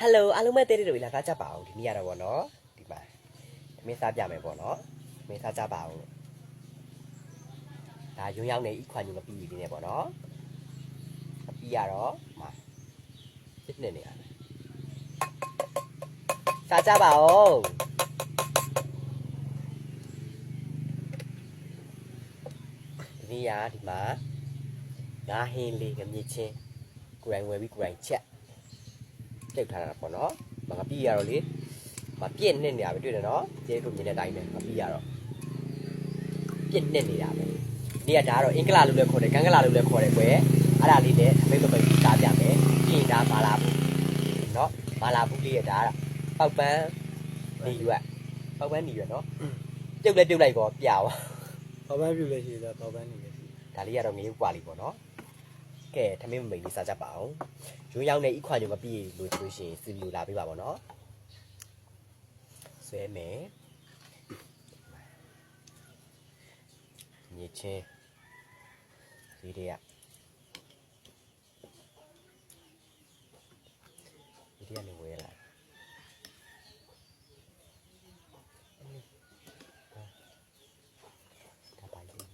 Hello အားလုံးပဲတဲတဲ့တွေလာစားကြပါအောင်ဒီနေ့ရတော့ဗောနော်ဒီမှာမင်းစားပြမယ်ဗောနော်မင်းစားကြပါအောင်ဒါရုံရောက်နေဤခွာညုံမပြီးနေဗောနော်အပြီးရတော့မှာစစ်နေနေရစားကြပါအောင်ဒီနေ့ရဒီမှာငါဟင်းလေးငမြင့်ချင်းကိုယ်တိုင်ဝယ်ပြီးကိုယ်တိုင်ချက်တိတ်ထားတာပေါ့နော်မပြီးရတော့လေမပြည့်နှစ်နေတာပဲတွေ့တယ်နော်ကျေးတို့မြင်တဲ့အတိုင်းပဲမပြီးရတော့ပြည့်နှစ်နေတာပဲဒီကဒါကတော့အင်္ဂလာလို့လည်းခေါ်တယ်ဂန်ဂလာလို့လည်းခေါ်တယ်ကွယ်အဲ့ဒါလေးနဲ့မိမမိတ်စားပြမယ်ပြင်ဒါမာလာဘူးနော်မာလာဘူးလေးရဒါပောက်ပန်းနေရွက်ပောက်ပန်းနေရွက်နော်ပြုတ်လဲပြုတ်လိုက်ကောပြပါပောက်ပန်းပြုတ်လဲရှိတယ်ပောက်ပန်းနေလဲရှိဒါလေးကတော့ငရုတ်ကွာလေးပေါ့နော်ကဲထမင်းမမိတ်လေးစားကြပါအောင်ရိုးရောက်နေဤခွာညုံမပြီးလို့ဆိုရှင်စီဗီယိုလာပေးပါပေါ့နော်ဆွဲမယ်မြေချင်းဒီတွေကနေဝဲလာဒါပါလိမ့်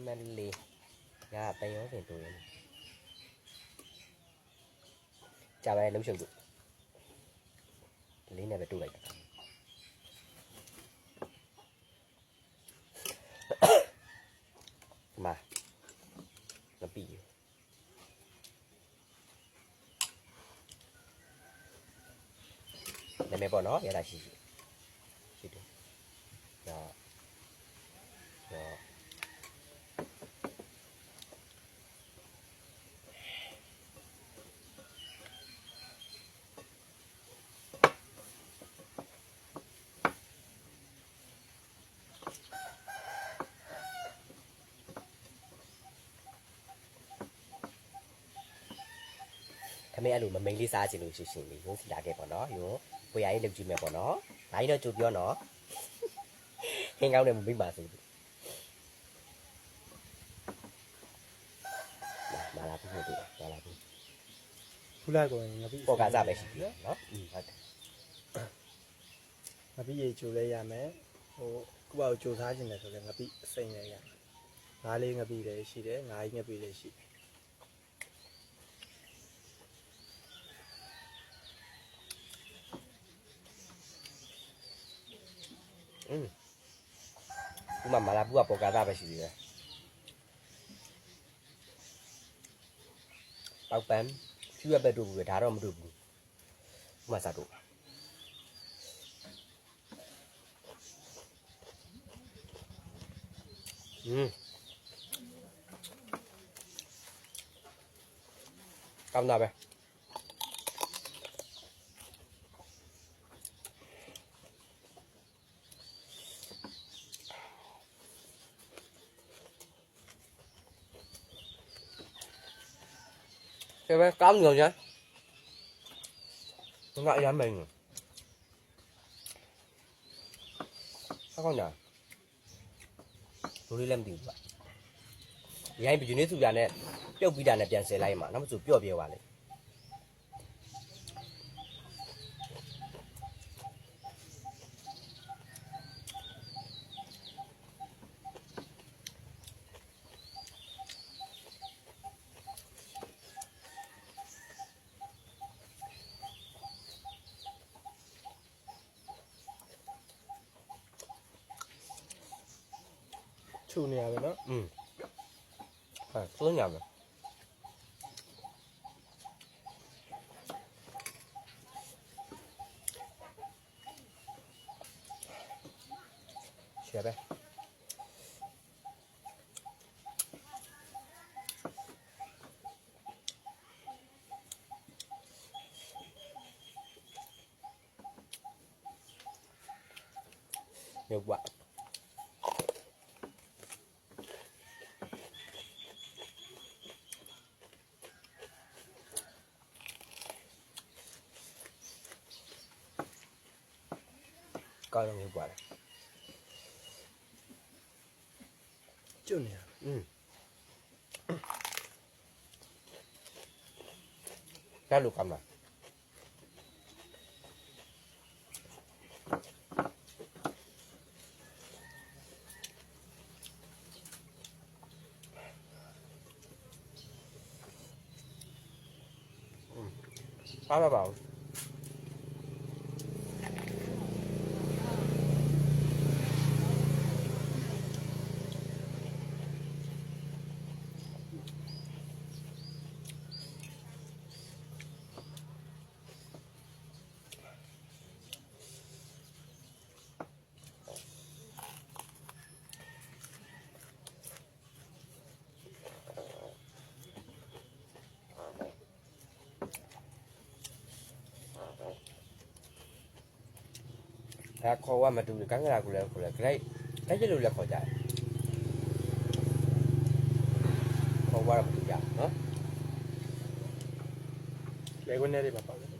မယ်မလေးရတန်ရောစင်တူရင်ကြာပဲလုံးရှုပ်လို့လေးနဲ့ပဲတူလိုက်တာมาน้ำปีในเมย์ปอเนาะอย่าได้ชิดูเนาะถ้าไม่อารมณ์มันไม่รีซ่าจริงๆชิๆนี่ยุ่งสิดาแกปอเนาะยุ่งปุยไอ้เล็กจีเมย์ปอเนาะไหนเนาะจุดย้อนเนาะเฮงเอาเนี่ยมันไม่มาสิมาลาพี่ดูมาลาพี่ခုလိုက်ကိုငါပြီးပေါ်ကစားပဲရှိပြီเนาะဟုတ်တယ်ငါပြီးရေချိုလဲရမယ်ဟိုခုပါကိုချိုထားခြင်းတယ်ဆိုလဲငါပြီးအစိမ့်လဲရငါးလေးငါပြီးလည်းရှိတယ်ငါးကြီးငါပြီးလည်းရှိဒီမှာမလာဘူးကပေါ်ကစားပဲရှိသေးတယ်ပေါက်ပန်းဖြူရပဲတို့ဘူးဒါတော့မတို့ဘူးဥမာစားတို့ကောင်းတာပဲcái bé cắm rồi nhá không lại dám mình sao con nhỉ tôi đi làm gì vậy vậy bị chuyện sụp này tiêu bị đàn này tiền xe lại mà nó sụp tiêu bìa vào nàyချိုနေရပဲเนาะxuống nhà rồi xe đây nhiều quá coi là hiệu quả này ကျွတ်နေရ ဒါလိုကောင်းလားအားပါပါဦးဒါခေါ်ရမတူကန်းကရာကိုလည်းခေါ်လဲဂရိတ်တိုက်ရလို့လည်းခေါ်ကြတယ်ခေါ်ရမတူကြနော် လေခွန်းထဲတွေမှာပေါ့လေ